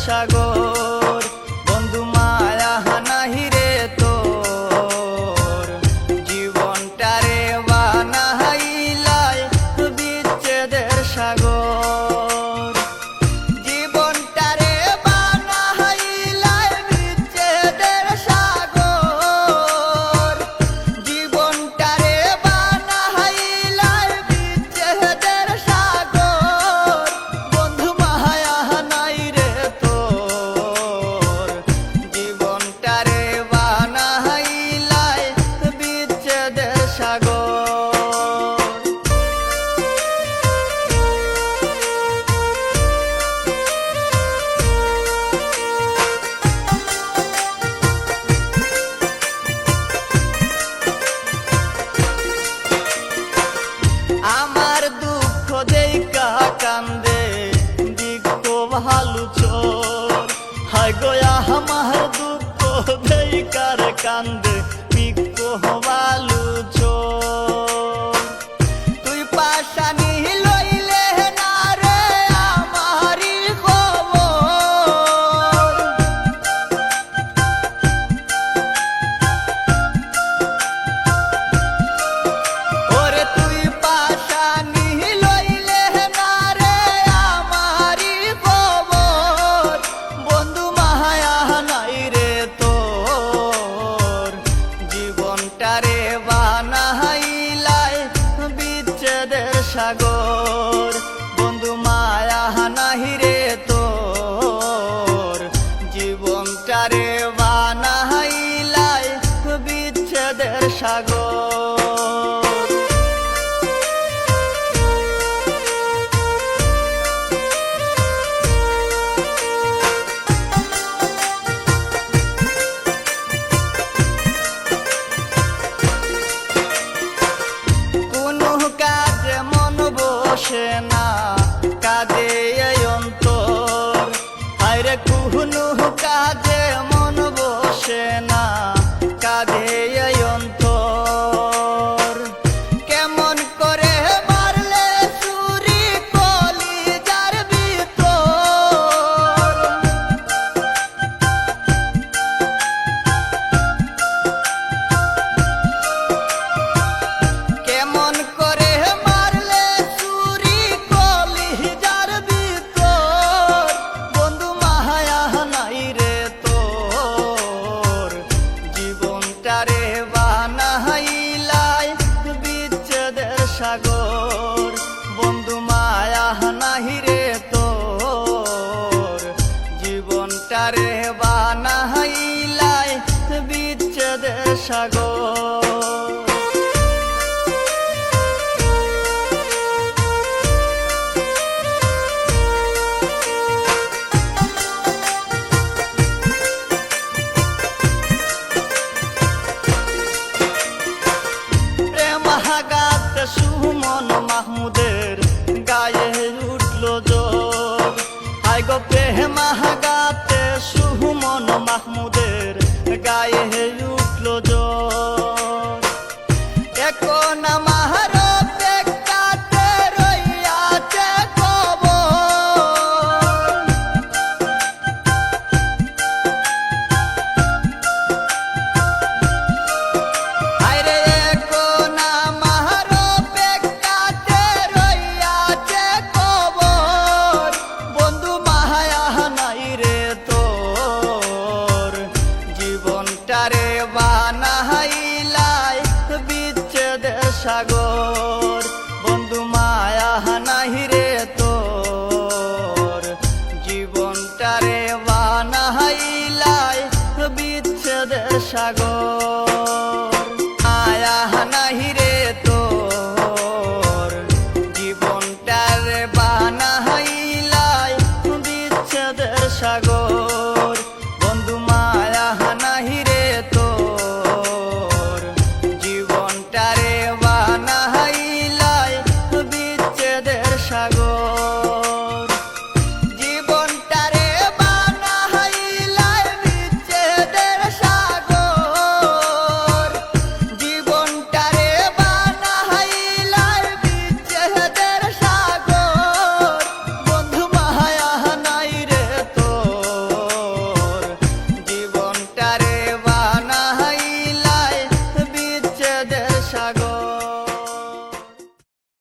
সাগর বন্ধু মায়া নাহি রে তোর জীবনটারে বানাইলাই বিচ্ছেদের সাগর জীবনটারে বানাইলাই বিচ্ছেদের সাগর জীবনটারে বানাইলাই বিচ্ছেদের সাগর বন্ধু মায়া নাই রে তোর জীবনটারে বানাইলাই বিচ্ছেদের সাগর আমার দুঃখ দেইকা কান্দে দিক্ষ ভালো চোর হায় গয়া আমার দুঃখ দেইকার কান্দে দিক্ষ ভালো চোর তুই পাশানি লইলে না রে আমারি খবর ওরে তুই পাশানি লইলে না রে আমারি খবর বন্ধু মায়া নাই রে তোর জীবনটারে বানাইলাই বিচ্ছেদের সাগর বন্ধু মায়া নাহি রে তোর জীবনটারে বানাইলাই বিচ্ছেদের সাগর কোনো কাজে মন বসে না কাজে এই অন্তর আরে কোনো কাজে মন বসে না কাজে এই অন্তর কেমন করে মারলে চুরি কলিজার ভিতর কেমন করে মারলে চুরি কলিজার ভিতর বন্ধু মায়া নাই রে তোর জীবনটারে বানাইলাই বিচ্ছেদের সাগর বন্ধু মায়া নাহি রে তোর জীবনটারে বানাইলাই বিচ্ছেদের সাগর প্রেমাঘাত সুমন মাহমুদের গায়ে উঠল জোর হায় গো প্রেমাঘাতে সুমন মাহমুদের গায়ে উঠল জোর এখন আমার বেকাতে রইয়াছে কবর আরে এখন আমার বেকাতে রইয়াছে কবর বন্ধু মায়া নাই রে তোর জীবনটারে বানাইলাই বিচ্ছেদের সাগর বন্ধু মায়া নাহি রে তোর জীবনটারে বানাইলাই বিচ্ছেদের সাগর মায়া নাহি রে তোর জীবনটারে বানাইলাই বিচ্ছেদের সাগর